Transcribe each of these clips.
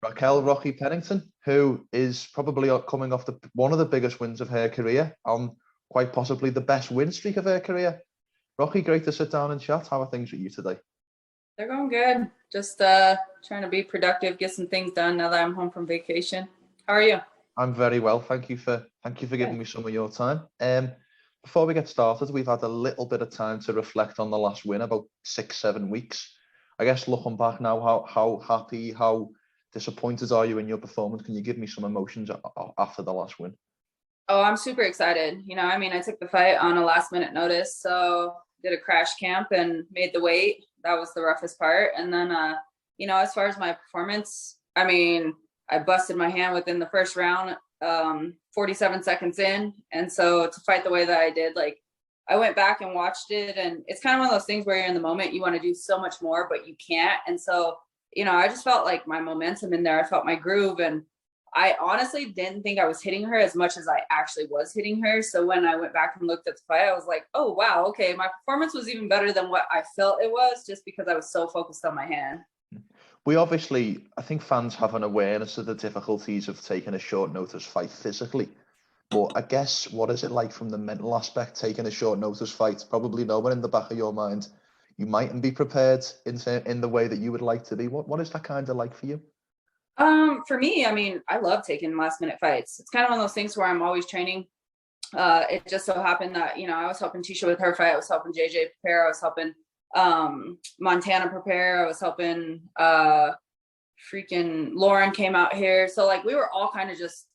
Rocky Pennington, who is probably coming off one of the biggest wins of her career, on quite possibly the best win streak of her career. Rocky, great to sit down and chat. How are things with you today? They're going good. Just trying to be productive, get some things done now that I'm home from vacation. How are you? I'm very well. Thank you for giving me some of your time. Before we get started, we've had a little bit of time to reflect on the last win, about 6-7 weeks. I guess looking back now, how happy, how disappointed are you in your performance? Can you give me some emotions after the last win? Oh, I'm super excited. I took the fight on a last minute notice, so did a crash camp and made the weight. That was the roughest part. And then, as far as my performance, I busted my hand within the first round, 47 seconds in. And so to fight the way that I did, I went back and watched it, and it's kind of one of those things where you're in the moment, you want to do so much more, but you can't. And so, I just felt like my momentum in there. I felt my groove, and I honestly didn't think I was hitting her as much as I actually was hitting her. So when I went back and looked at the fight, I was like, oh, wow, okay, my performance was even better than what I felt it was, just because I was so focused on my hand. I think fans have an awareness of the difficulties of taking a short notice fight physically. But I guess, what is it like from the mental aspect, taking a short notice fight? Probably knowing in the back of your mind, you mightn't be prepared in the way that you would like to be. What is that kind of like for you? For me, I love taking last minute fights. It's kind of one of those things where I'm always training. It just so happened that, I was helping Tecia with her fight. I was helping JJ prepare. I was helping Montana prepare. I was helping freaking Lauren came out here. So we were all kind of just,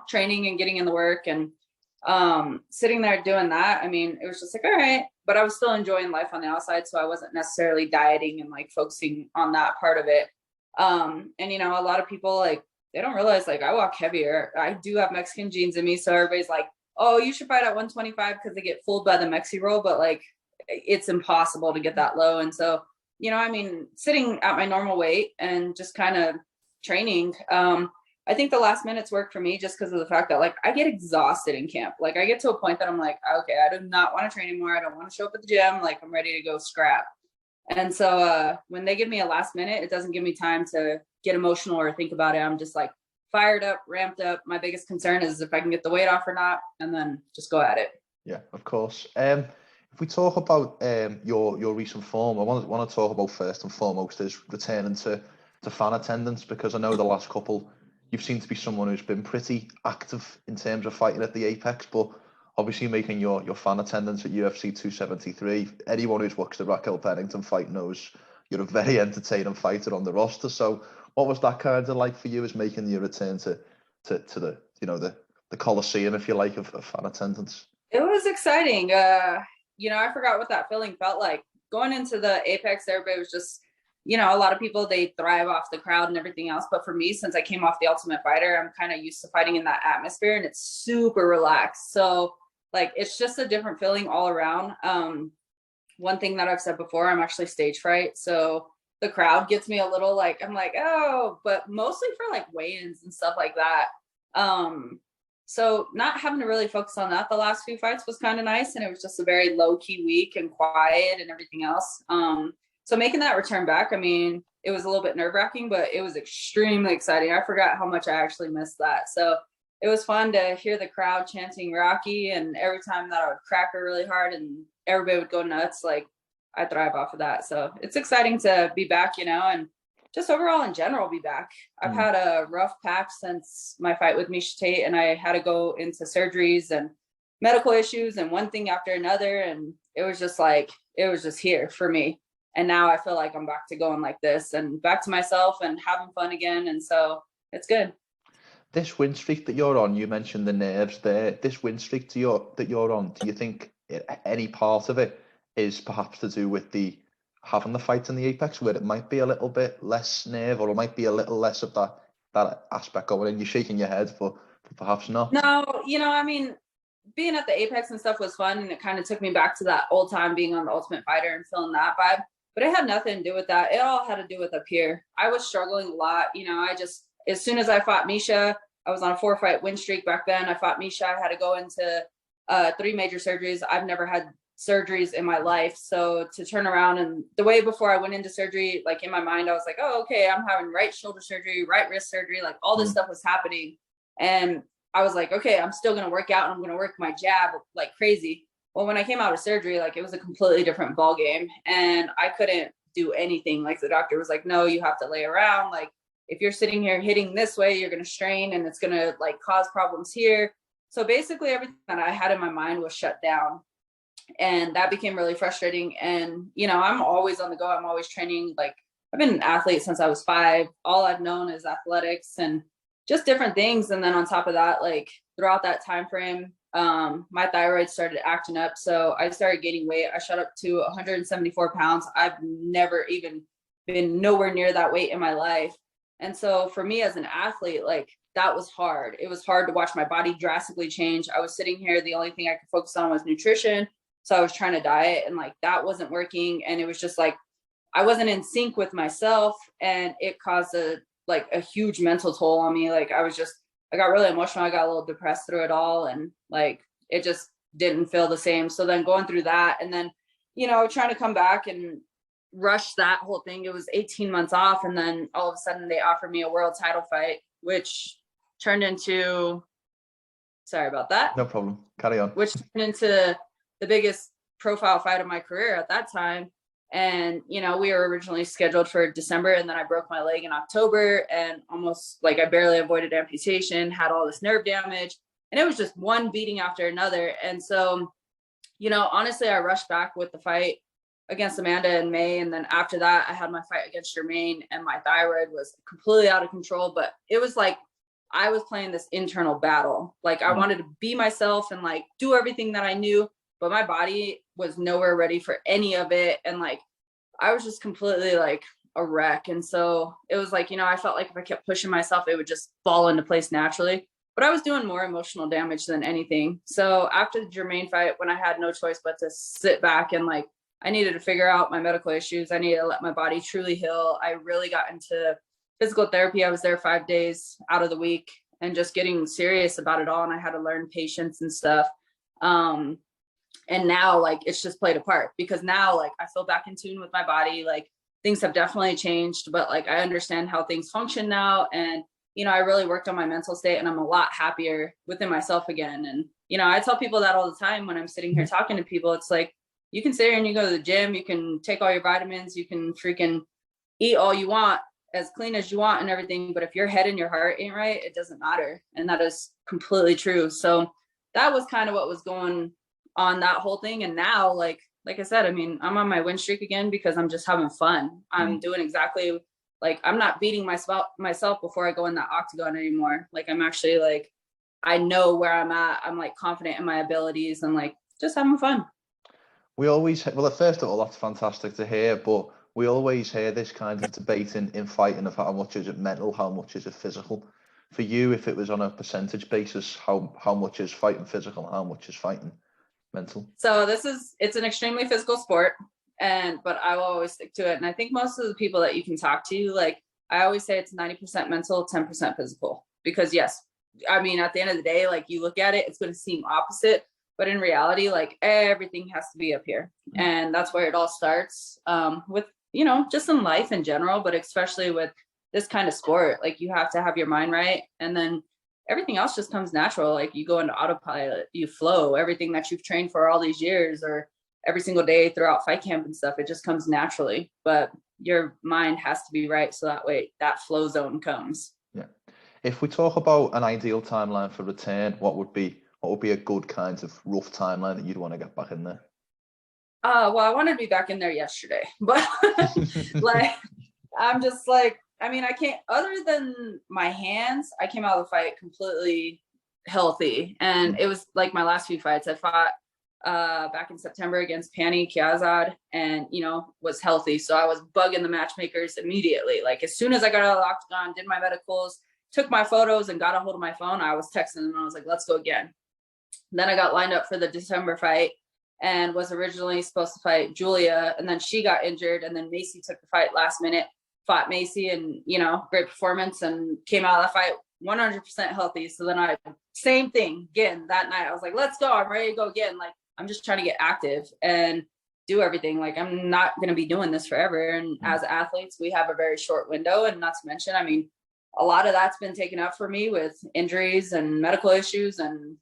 training and getting in the work, and sitting there doing that. It was just like, all right, but I was still enjoying life on the outside. So I wasn't necessarily dieting and focusing on that part of it. A lot of people, they don't realize, I walk heavier. I do have Mexican genes in me. So everybody's like, oh, you should fight at 125 because they get fooled by the Mexi roll, but it's impossible to get that low. And so, sitting at my normal weight and just kind of training, I think the last minutes work for me just because of the fact that I get exhausted in camp. I get to a point that I'm like, okay, I do not want to train anymore. I don't want to show up at the gym. I'm ready to go scrap. And so when they give me a last minute, it doesn't give me time to get emotional or think about it. I'm just fired up, ramped up. My biggest concern is if I can get the weight off or not, and then just go at it. Yeah, of course. If we talk about your recent form, I want to talk about first and foremost is returning to fan attendance, because I know the last couple, you've seemed to be someone who's been pretty active in terms of fighting at the Apex, but obviously making your fan attendance at UFC 273. Anyone who's watched the Raquel Pennington fight knows you're a very entertaining fighter on the roster. So what was that kind of like for you, as making your return to the the Coliseum, if you like, of fan attendance? It was exciting. I forgot what that feeling felt like. Going into the Apex, everybody was just, a lot of people, they thrive off the crowd and everything else. But for me, since I came off the Ultimate Fighter, I'm kind of used to fighting in that atmosphere, and it's super relaxed. So it's just a different feeling all around. One thing that I've said before, I'm actually stage fright. So the crowd gets me a little I'm like, oh, but mostly for weigh-ins and stuff like that. So not having to really focus on that the last few fights was kind of nice. And it was just a very low key week and quiet and everything else. So making that return back, it was a little bit nerve wracking, but it was extremely exciting. I forgot how much I actually missed that. So it was fun to hear the crowd chanting Rocky, and every time that I would crack her really hard and everybody would go nuts, I thrive off of that. So it's exciting to be back, and just overall in general be back. I've had a rough patch since my fight with Miesha Tate, and I had to go into surgeries and medical issues and one thing after another. And it was just here for me. And now I feel like I'm back to going like this and back to myself and having fun again. And so it's good. This win streak that you're on, you mentioned the nerves there. This win streak that you're on, do you think any part of it is perhaps to do with having the fight in the Apex, where it might be a little bit less nerve, or it might be a little less of that aspect going in? You're shaking your head, but perhaps not. No, being at the Apex and stuff was fun, and it kind of took me back to that old time being on the Ultimate Fighter and feeling that vibe. But it had nothing to do with that. It all had to do with up here. I was struggling a lot. As soon as I fought Miesha, I was on a 4-fight win streak back then. I fought Miesha. I had to go into 3 major surgeries. I've never had surgeries in my life. So to turn around, and the way before I went into surgery, like in my mind, I was like, oh, okay, I'm having right shoulder surgery, right wrist surgery, like all this stuff was happening. And I was like, okay, I'm still going to work out and I'm going to work my jab like crazy. Well, when I came out of surgery, like it was a completely different ball game, and I couldn't do anything. Like the doctor was like, no, you have to lay around. Like if you're sitting here hitting this way, you're going to strain and it's going to like cause problems here. So basically everything that I had in my mind was shut down, and that became really frustrating. And, you know, I'm always on the go. I'm always training. Like I've been an athlete since I was 5. All I've known is athletics and just different things. And then on top of that, like throughout that time frame, my thyroid started acting up. So I started gaining weight. I shot up to 174 pounds. I've never even been nowhere near that weight in my life. And so for me as an athlete, like that was hard. It was hard to watch my body drastically change. I was sitting here, the only thing I could focus on was nutrition. So I was trying to diet, and like that wasn't working. And it was just like, I wasn't in sync with myself, and it caused a huge mental toll on me. Like I got really emotional. I got a little depressed through it all. And like, it just didn't feel the same. So then going through that, and then, you know, trying to come back and rush that whole thing. It was 18 months off. And then all of a sudden they offered me a world title fight, which turned into, sorry about that. No problem. Carry on. Which turned into the biggest profile fight of my career at that time. And, you know, we were originally scheduled for December, and then I broke my leg in October, and almost like I barely avoided amputation, had all this nerve damage, and it was just one beating after another. And so, you know, honestly, I rushed back with the fight against Amanda in May. And then after that, I had my fight against Jermaine, and my thyroid was completely out of control. But it was like I was playing this internal battle. Like I wanted to be myself and like do everything that I knew, but my body was nowhere ready for any of it. And like, I was just completely like a wreck. And so it was like, you know, I felt like if I kept pushing myself, it would just fall into place naturally, but I was doing more emotional damage than anything. So after the Jermaine fight, when I had no choice but to sit back and like, I needed to figure out my medical issues, I needed to let my body truly heal, I really got into physical therapy. I was there 5 days out of the week and just getting serious about it all. And I had to learn patience and stuff. And now like it's just played a part, because now like I feel back in tune with my body. Like things have definitely changed, but like I understand how things function now. And, you know, I really worked on my mental state, and I'm a lot happier within myself again. And, you know, I tell people that all the time when I'm sitting here talking to people. It's like, you can sit here and you go to the gym, you can take all your vitamins, you can freaking eat all you want, as clean as you want and everything, but if your head and your heart ain't right, it doesn't matter. And that is completely true. So that was kind of what was going on that whole thing. And now, like I said, I mean, I'm on my win streak again because I'm just having fun. I'm doing exactly, like, I'm not beating myself before I go in that octagon anymore. Like, I'm actually like, I know where I'm at. I'm like confident in my abilities and like just having fun. We always, well, first of all, that's fantastic to hear, but we always hear this kind of debate in fighting of how much is it mental, how much is it physical. For you, if it was on a percentage basis, how much is fighting physical, how much is fighting mental? So it's an extremely physical sport, but I will always stick to it. And I think most of the people that you can talk to, like I always say it's 90% mental, 10% physical, because yes, I mean, at the end of the day, like you look at it, it's going to seem opposite, but in reality, like everything has to be up here. And that's where it all starts, with, you know, just in life in general, but especially with this kind of sport. Like you have to have your mind right. And then everything else just comes natural. Like you go into autopilot, you flow, everything that you've trained for all these years or every single day throughout fight camp and stuff, it just comes naturally. But your mind has to be right, so that way that flow zone comes. Yeah. If we talk about an ideal timeline for return, what would be a good kind of rough timeline that you'd want to get back in there? Well, I wanted to be back in there yesterday, but like, I'm just like, I mean, I can't, other than my hands, I came out of the fight completely healthy. And it was like my last few fights. I fought back in September against Pena Vs Nunes, and, you know, was healthy. So I was bugging the matchmakers immediately. Like as soon as I got out of the octagon, did my medicals, took my photos and got a hold of my phone, I was texting them and I was like, let's go again. Then I got lined up for the December fight and was originally supposed to fight Julia, and then she got injured, and then Macy took the fight last minute, fought Macy, and, you know, great performance, and came out of that fight 100% healthy. So then same thing again that night. I was like, let's go. I'm ready to go again. Like I'm just trying to get active and do everything. Like, I'm not going to be doing this forever. And as athletes, we have a very short window. And not to mention, I mean, a lot of that's been taken up for me with injuries and medical issues and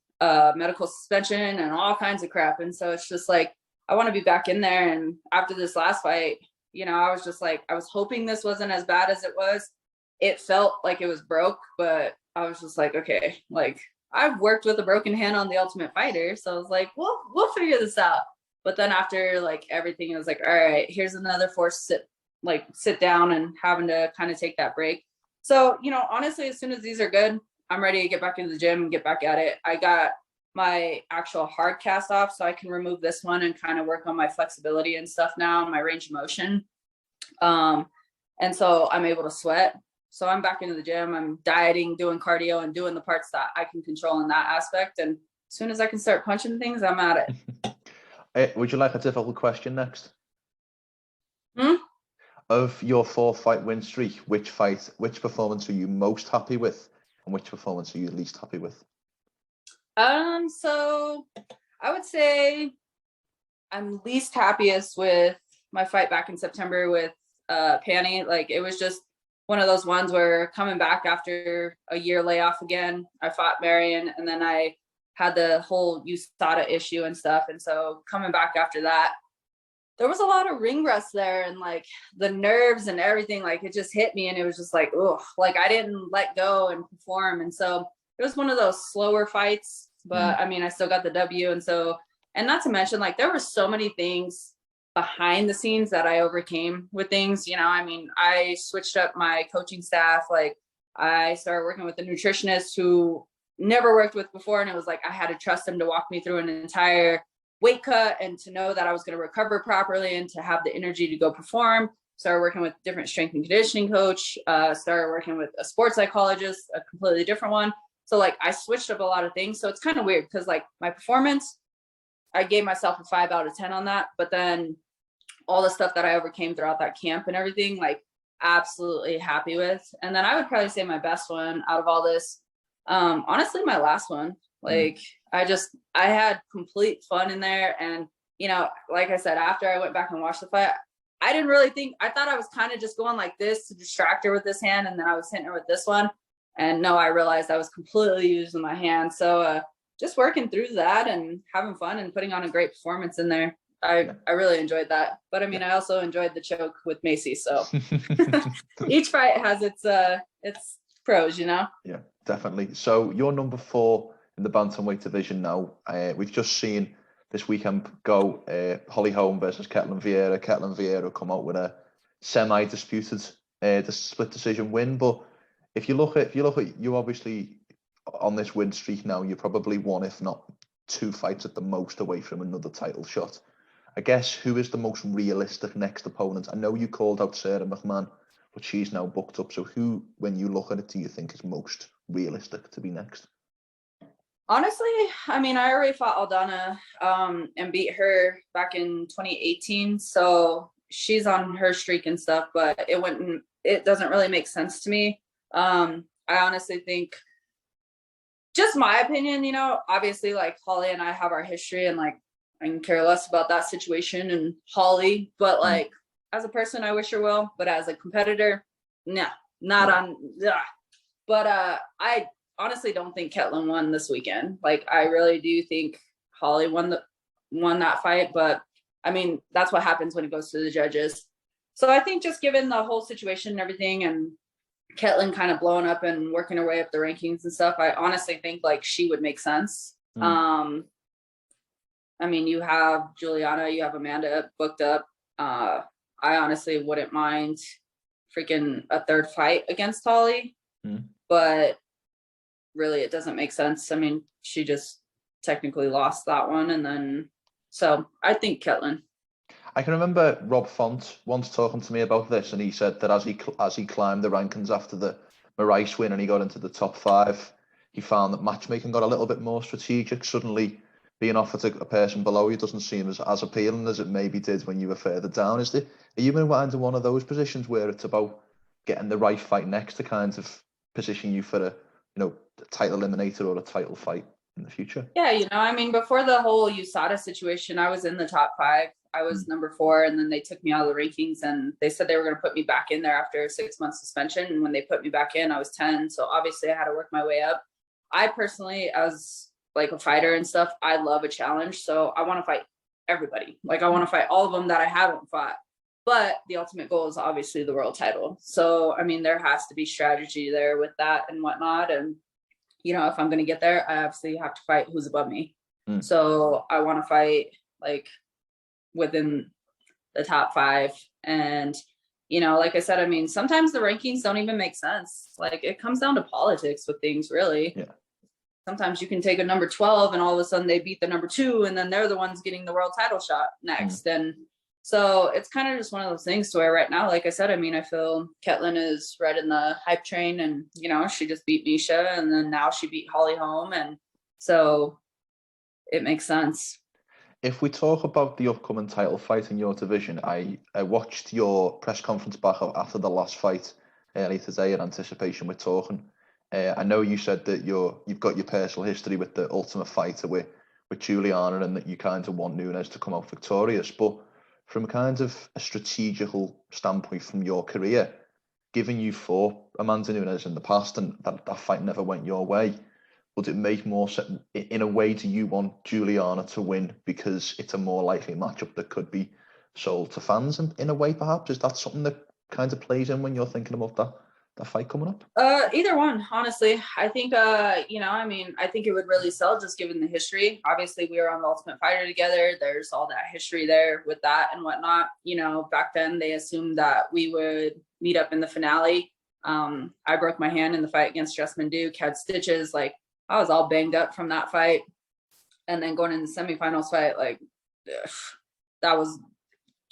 medical suspension and all kinds of crap. And so it's just like, I want to be back in there. And after this last fight, you know, I was just like, I was hoping this wasn't as bad as it was. It felt like it was broke, but I was just like, okay, like, I've worked with a broken hand on The Ultimate Fighter. So I was like, well, we'll figure this out. But then after like everything, it was like, all right, here's another force sit down and having to kind of take that break. So, you know, honestly, as soon as these are good, I'm ready to get back into the gym and get back at it. I got my actual hard cast off, so I can remove this one and kind of work on my flexibility and stuff now, my range of motion. And so I'm able to sweat. So I'm back into the gym. I'm dieting, doing cardio, and doing the parts that I can control in that aspect. And as soon as I can start punching things, I'm at it. Would you like a difficult question next? Hmm? Of your 4-fight win streak, which performance are you most happy with, and which performance are you least happy with? So I would say I'm least happiest with my fight back in September with Pena. Like, it was just one of those ones where coming back after a year layoff again, I fought Marion, and then I had the whole USADA issue and stuff. And so coming back after that, there was a lot of ring rust there, and like the nerves and everything, like it just hit me, and it was just like, oh, like I didn't let go and perform. And so it was one of those slower fights, but I mean, I still got the W. And so, and not to mention, like, there were so many things behind the scenes that I overcame with things, you know. I mean, I switched up my coaching staff. Like, I started working with a nutritionist who never worked with before. And it was like, I had to trust him to walk me through an entire weight cut and to know that I was going to recover properly and to have the energy to go perform. Started working with different strength and conditioning coach, started working with a sports psychologist, a completely different one. So like, I switched up a lot of things. So it's kind of weird because like my performance, I gave myself a 5 out of 10 on that. But then all the stuff that I overcame throughout that camp and everything, like, absolutely happy with. And then I would probably say my best one out of all this, honestly, my last one. Like, I had complete fun in there. And, you know, like I said, after I went back and watched the fight, I didn't really think, I thought I was kind of just going like this to distract her with this hand, and then I was hitting her with this one. And no, I realized I was completely using my hand. So just working through that and having fun and putting on a great performance in there. I really enjoyed that. But I mean, I also enjoyed the choke with Macy. So each fight has its pros, you know? Yeah, definitely. So you're number 4 in the Bantamweight division now. We've just seen this weekend go Holly Holm versus Ketlen Vieira. Ketlen Vieira come out with a semi-disputed split decision win. But if you look at you, obviously on this win streak now, you're probably 1, if not 2 fights at the most away from another title shot. I guess, who is the most realistic next opponent? I know you called out Sarah McMahon, but she's now booked up. So who, when you look at it, do you think is most realistic to be next? Honestly, I mean, I already fought Aldana and beat her back in 2018. So she's on her streak and stuff, but it doesn't really make sense to me. I honestly think, just my opinion, you know, obviously like Holly and I have our history, and like, I can care less about that situation and Holly, but like, as a person, I wish her well, but as a competitor, nah, not on. Ugh. But I honestly don't think Ketlen won this weekend. Like, I really do think Holly won that fight, but I mean, that's what happens when it goes to the judges. So I think, just given the whole situation and everything, and Ketlen kind of blowing up and working her way up the rankings and stuff, I honestly think like she would make sense. I mean, you have Julianna, you have Amanda booked up. I honestly wouldn't mind freaking a third fight against Holly, but really it doesn't make sense. I mean, she just technically lost that one. And then, so I think Ketlen. I can remember Rob Font once talking to me about this, and he said that as he climbed the rankings after the Marais win and he got into the top 5, he found that matchmaking got a little bit more strategic. Suddenly, being offered a person below you doesn't seem as appealing as it maybe did when you were further down. Are you in one of those positions where it's about getting the right fight next to kind of position you for a title eliminator or a title fight in the future? Yeah, I mean, before the whole USADA situation, I was in the top 5. I was number 4, and then they took me out of the rankings, and they said they were going to put me back in there after a 6-month suspension. And when they put me back in, I was 10. So obviously I had to work my way up. I personally, as like a fighter and stuff, I love a challenge. So I want to fight everybody. Like I want to fight all of them that I haven't fought. But the ultimate goal is obviously the world title. So, I mean, there has to be strategy there with that and whatnot. And, if I'm going to get there, I obviously have to fight who's above me. So I want to fight like within the top 5. And, like I said, I mean, sometimes the rankings don't even make sense. Like it comes down to politics with things, really. Yeah. Sometimes you can take a number 12 and all of a sudden they beat the number 2 and then they're the ones getting the world title shot next. And so it's kind of just one of those things to where right now, like I said, I mean, I feel Ketlen is right in the hype train and, she just beat Misha and then now she beat Holly Holm. And so it makes sense. If we talk about the upcoming title fight in your division, I watched your press conference back after the last fight earlier today in anticipation with talking. I know you said that you've got your personal history with the Ultimate Fighter with Julianna and that you kind of want Nunes to come out victorious. But from kind of a strategical standpoint from your career, given you fought Amanda Nunes in the past and that fight never went your way, would it make more sense, in a way, do you want Julianna to win because it's a more likely matchup that could be sold to fans in a way, perhaps? Is that something that kind of plays in when you're thinking about that fight coming up? Either one, honestly. I think, I think it would really sell just given the history. Obviously, we were on the Ultimate Fighter together. There's all that history there with that and whatnot. Back then they assumed that we would meet up in the finale. I broke my hand in the fight against Jasmine Duke, had stitches. Like, I was all banged up from that fight. And then going in the semifinals fight, like, that was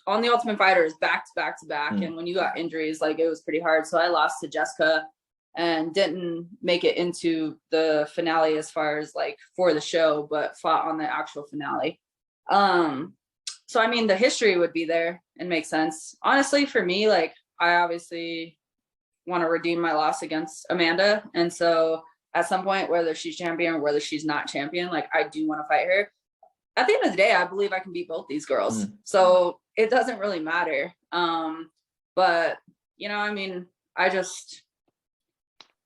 on the Ultimate Fighter is back to back to back. And when you got injuries, like it was pretty hard. So I lost to Jessica and didn't make it into the finale as far as like for the show, but fought on the actual finale. So, I mean, the history would be there and make sense. Honestly, for me, like I obviously want to redeem my loss against Amanda. And so at some point, whether she's champion or whether she's not champion, like I do want to fight her. At the end of the day, I believe I can beat both these girls. So it doesn't really matter. But, I mean, I just,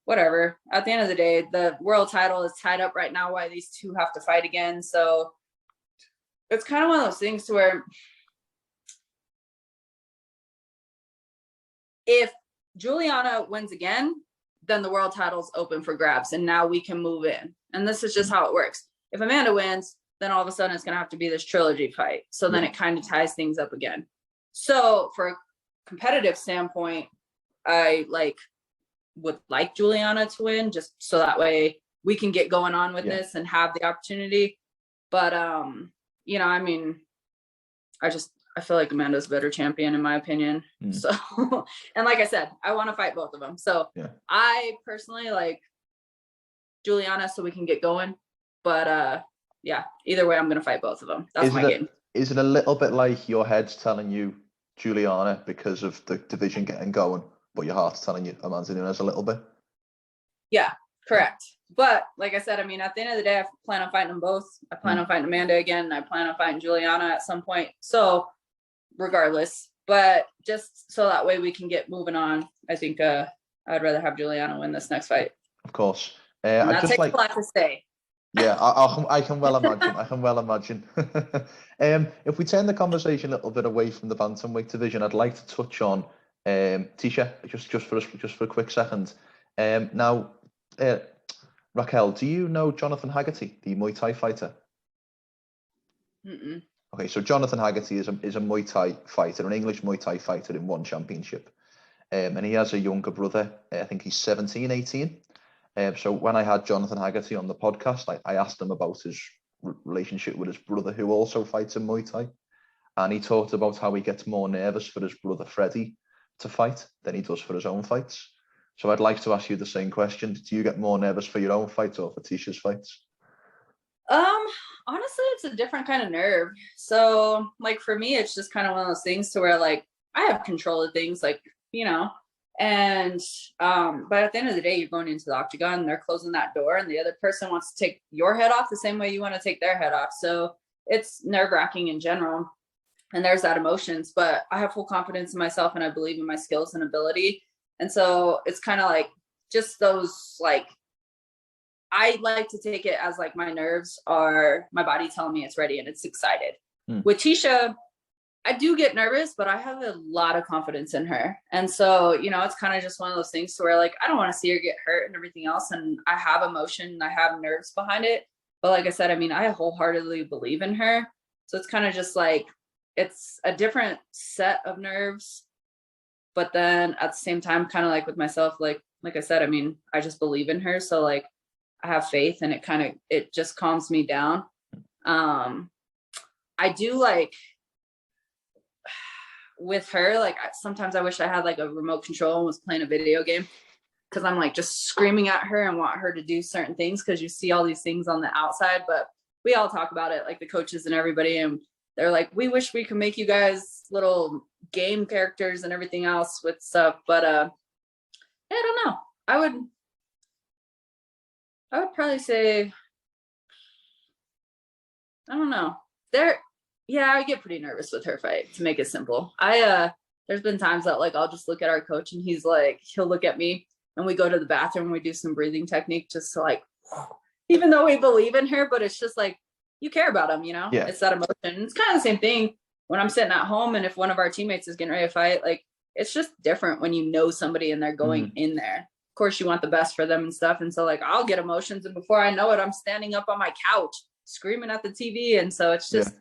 whatever. At the end of the day, the world title is tied up right now why these two have to fight again. So it's kind of one of those things to where if Julianna wins again, then the world title's open for grabs and now we can move in. And this is just how it works. If Amanda wins, then all of a sudden it's going to have to be this trilogy fight. So then it kind of ties things up again. So for a competitive standpoint, I would like Julianna to win just so that way we can get going on with this and have the opportunity. But, I mean, I feel like Amanda's a better champion in my opinion. So, and like I said, I want to fight both of them. So I personally like Julianna so we can get going. But, either way, I'm going to fight both of them. That's my game. Is it a little bit like your head's telling you Julianna because of the division getting going, but your heart's telling you Amanda Nunes a little bit? Yeah, correct. But like I said, I mean, at the end of the day, I plan on fighting them both. I plan on fighting Amanda again. I plan on fighting Julianna at some point. So regardless, but just so that way we can get moving on, I think I'd rather have Julianna win this next fight. Of course. And that takes a lot to say. Yeah, I can well imagine. I can well imagine. If we turn the conversation a little bit away from the bantamweight division, I'd like to touch on Tecia just for a quick second. Now, Raquel, do you know Jonathan Haggerty, the Muay Thai fighter? Okay, so Jonathan Haggerty is a Muay Thai fighter, an English Muay Thai fighter in one championship, and he has a younger brother. I think he's 17, 18. So when I had Jonathan Haggerty on the podcast, I asked him about his relationship with his brother, who also fights in Muay Thai. And he talked about how he gets more nervous for his brother Freddie to fight than he does for his own fights. So I'd like to ask you the same question. Do you get more nervous for your own fights or for Tecia's fights? Honestly, it's a different kind of nerve. So like for me, it's just kind of one of those things to where like I have control of things. Like, And but at the end of the day, you're going into the octagon and they're closing that door, and the other person wants to take your head off the same way you want to take their head off. So it's nerve-wracking in general, and there's that emotions, but I have full confidence in myself and I believe in my skills and ability. And so it's kind of like just those, like, I like to take it as like my nerves are my body telling me it's ready and it's excited. With Tecia, I do get nervous, but I have a lot of confidence in her. And so, you know, it's kind of just one of those things to where, like, I don't want to see her get hurt and everything else. And I have emotion, I have nerves behind it. But like I said, I mean, I wholeheartedly believe in her. So it's kind of just like, it's a different set of nerves. But then at the same time, kind of like with myself, like I said, I mean, I just believe in her. So like, I have faith, and it just calms me down. I do, like, with her, like, sometimes I wish I had like a remote control and was playing a video game, because I'm like just screaming at her and want her to do certain things, because you see all these things on the outside, but we all talk about it, like the coaches and everybody, and they're like, we wish we could make you guys little game characters and everything else with stuff. But I don't know, I would probably say, I don't know, I get pretty nervous with her fight, to make it simple. There's been times that, like, I'll just look at our coach and he'll look at me and we go to the bathroom and we do some breathing technique just to, like, even though we believe in her, but it's just like, you care about them, you know? Yeah. It's that emotion. It's kind of the same thing when I'm sitting at home, and if one of our teammates is getting ready to fight, like, it's just different when you know somebody and they're going in there. Of course, you want the best for them and stuff. And so, like, I'll get emotions, and before I know it, I'm standing up on my couch screaming at the TV. And so it's just,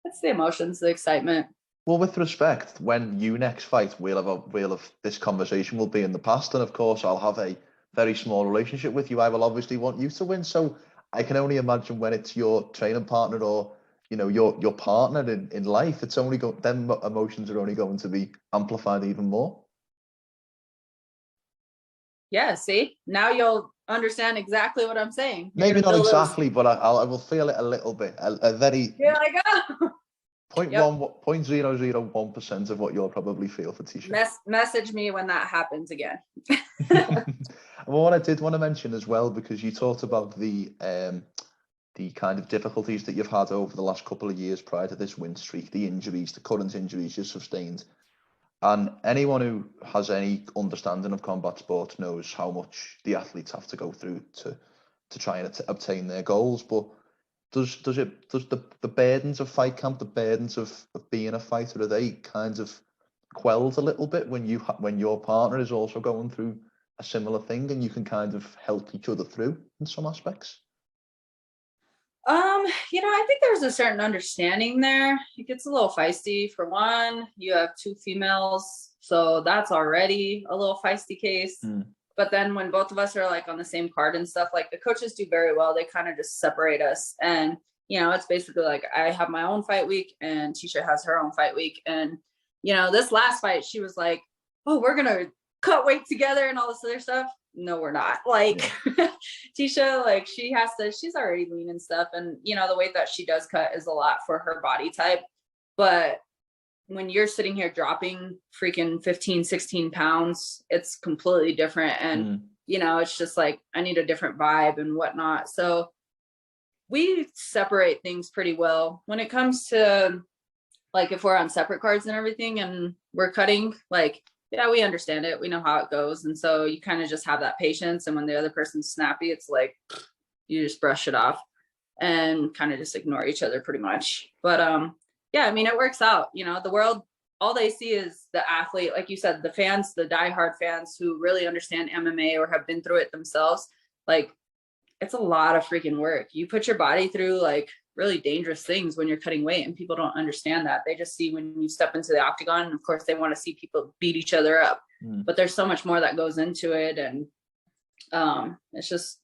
it's the emotions, the excitement. Well, with respect, when you next fight, we'll have this conversation will be in the past, and of course, I'll have a very small relationship with you. I will obviously want you to win, so I can only imagine when it's your training partner or, you know, your partner in life, it's only them emotions are only going to be amplified even more. Yeah, see, now you'll understand exactly what I'm saying. Maybe not exactly, but I will feel it a little bit. A very, you're like, oh. 0.001% of what you'll probably feel for Tecia. Message me when that happens again. Well, what I did want to mention as well, because you talked about the kind of difficulties that you've had over the last couple of years prior to this win streak, the injuries, the current injuries you've sustained. And anyone who has any understanding of combat sports knows how much the athletes have to go through to try and obtain their goals. But does the burdens of fight camp, the burdens of being a fighter, are they kind of quelled a little bit when your partner is also going through a similar thing, and you can kind of help each other through in some aspects? You know, I think there's a certain understanding there. It gets a little feisty. For one, you have two females, so that's already a little feisty case. But then when both of us are like on the same card and stuff, like the coaches do very well. They kind of just separate us. And, you know, it's basically like I have my own fight week and Tecia has her own fight week. And, you know, this last fight, she was like, oh, we're going to cut weight together and all this other stuff. No, we're not. Like, Tecia, like, she's already lean and stuff. And, you know, the weight that she does cut is a lot for her body type. But when you're sitting here dropping freaking 15, 16 pounds, it's completely different. And, you know, it's just like, I need a different vibe and whatnot. So we separate things pretty well when it comes to, like, if we're on separate cards and everything and we're cutting, like, yeah, we understand it. We know how it goes. And so you kind of just have that patience. And when the other person's snappy, it's like, you just brush it off and kind of just ignore each other pretty much. But, yeah, I mean, it works out. You know, the world, all they see is the athlete, like you said, the fans, the diehard fans who really understand MMA or have been through it themselves. Like, it's a lot of freaking work. You put your body through like really dangerous things when you're cutting weight, and people don't understand that. They just see when you step into the octagon, and of course they want to see people beat each other up. But there's so much more that goes into it. And it's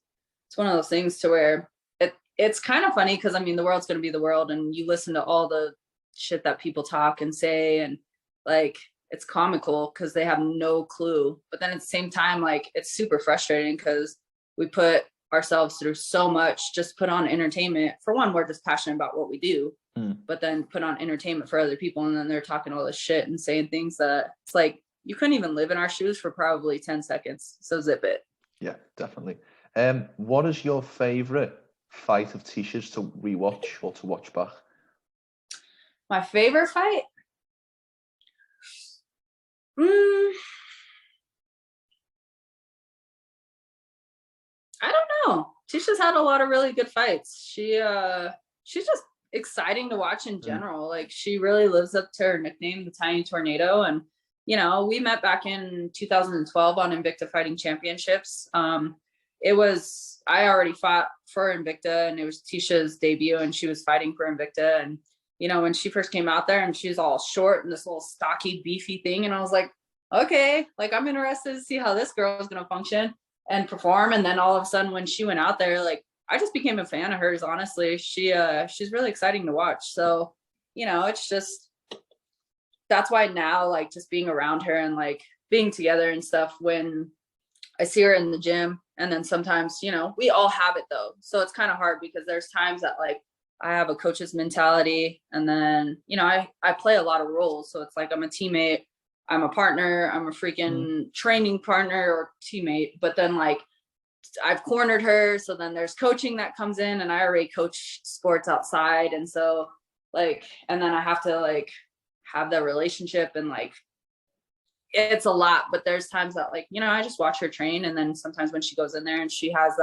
one of those things to where it's kind of funny, because I mean, the world's going to be the world, and you listen to all the shit that people talk and say, and like, it's comical because they have no clue. But then at the same time, like, it's super frustrating because we put ourselves through so much just put on entertainment. For one, we're just passionate about what we do, but then put on entertainment for other people, and then they're talking all this shit and saying things that it's like, you couldn't even live in our shoes for probably 10 seconds. So zip it. Yeah, definitely. What is your favorite fight of Tecia's to rewatch or to watch back? My favorite fight? I don't know. Tecia's had a lot of really good fights. She's just exciting to watch in general. Like, she really lives up to her nickname, the Tiny Tornado. And, you know, we met back in 2012 on Invicta Fighting Championships. I already fought for Invicta, and it was Tecia's debut, and she was fighting for Invicta. And, you know, when she first came out there and she's all short and this little stocky, beefy thing, and I was like, okay, like, I'm interested to see how this girl is going to function and perform. And then all of a sudden, when she went out there, like, I just became a fan of hers. Honestly, she's really exciting to watch. So, you know, it's just, that's why now, like, just being around her and like being together and stuff, when I see her in the gym, and then sometimes, you know, we all have it though. So it's kind of hard because there's times that, like, I have a coach's mentality, and then, you know, I play a lot of roles. So it's like, I'm a teammate, I'm a partner, I'm a freaking training partner or teammate, but then, like, I've cornered her. So then there's coaching that comes in, and I already coach sports outside. And so, like, and then I have to, like, have that relationship, and, like, it's a lot. But there's times that, like, you know, I just watch her train. And then sometimes when she goes in there and she has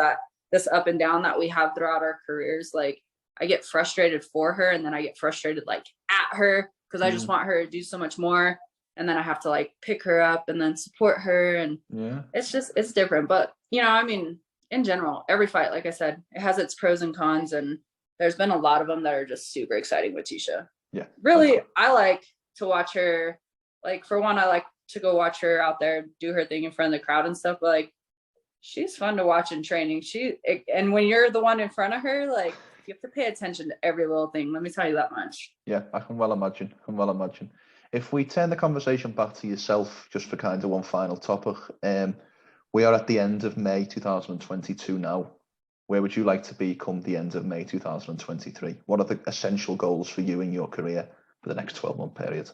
this up and down that we have throughout our careers, like, I get frustrated for her, and then I get frustrated, like, at her, because I just want her to do so much more. And then I have to, like, pick her up and then support her. And it's different. But, you know, I mean, in general, every fight, like I said, it has its pros and cons. And there's been a lot of them that are just super exciting with Tecia. Yeah. Really, I like to watch her. Like, for one, I like to go watch her out there do her thing in front of the crowd and stuff. But, like, she's fun to watch in training. And when you're the one in front of her, like, you have to pay attention to every little thing. Let me tell you that much. Yeah, I can well imagine. If we turn the conversation back to yourself, just for kind of one final topic, we are at the end of May 2022 now. Where would you like to be come the end of May 2023? What are the essential goals for you in your career for the next 12-month period?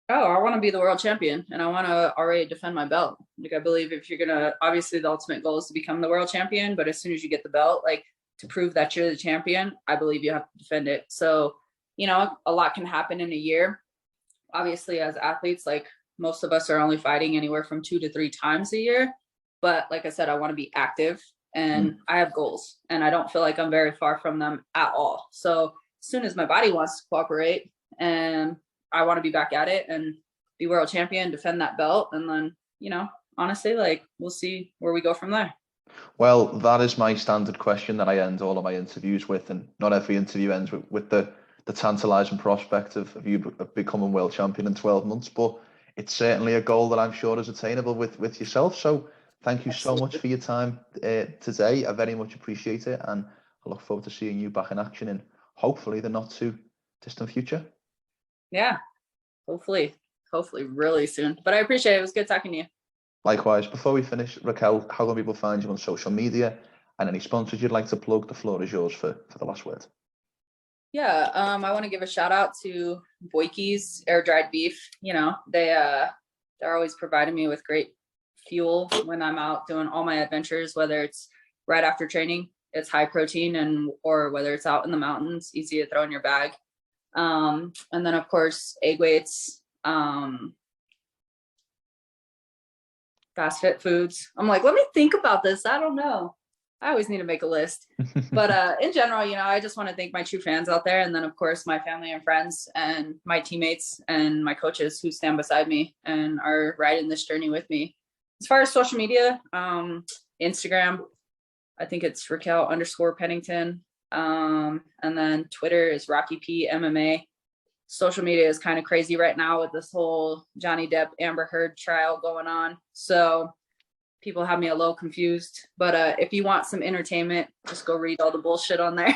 Oh, I want to be the world champion, and I want to already defend my belt. Like, I believe if you're going to, obviously the ultimate goal is to become the world champion, but as soon as you get the belt, like, to prove that you're the champion, I believe you have to defend it. So, you know, a lot can happen in a year. Obviously, as athletes, like, most of us are only fighting anywhere from 2 to 3 times a year. But like I said, I want to be active, and I have goals, and I don't feel like I'm very far from them at all. So as soon as my body wants to cooperate, and I want to be back at it and be world champion, defend that belt. And then, you know, honestly, like, we'll see where we go from there. Well, that is my standard question that I end all of my interviews with, and not every interview ends with the tantalising prospect of you becoming world champion in 12 months, but it's certainly a goal that I'm sure is attainable with yourself. So thank you so much for your time today. I very much appreciate it, and I look forward to seeing you back in action in hopefully the not too distant future. Yeah, hopefully really soon. But I appreciate it. It was good talking to you. Likewise. Before we finish, Raquel, how can people find you on social media, and any sponsors you'd like to plug? The floor is yours for the last word. Yeah, I want to give a shout out to Boyke's air dried beef. You know, they're always providing me with great fuel when I'm out doing all my adventures, whether it's right after training, it's high protein, or whether it's out in the mountains, easy to throw in your bag. And then, of course, egg weights, fast fit foods. I'm like, let me think about this. I don't know. I always need to make a list. But in general, you know, I just want to thank my true fans out there. And then, of course, my family and friends and my teammates and my coaches who stand beside me and are riding this journey with me. As far as social media, Instagram, I think it's Raquel_Pennington. And then Twitter is Rocky P MMA. Social media is kind of crazy right now with this whole Johnny Depp Amber Heard trial going on. So people have me a little confused. But if you want some entertainment, just go read all the bullshit on there.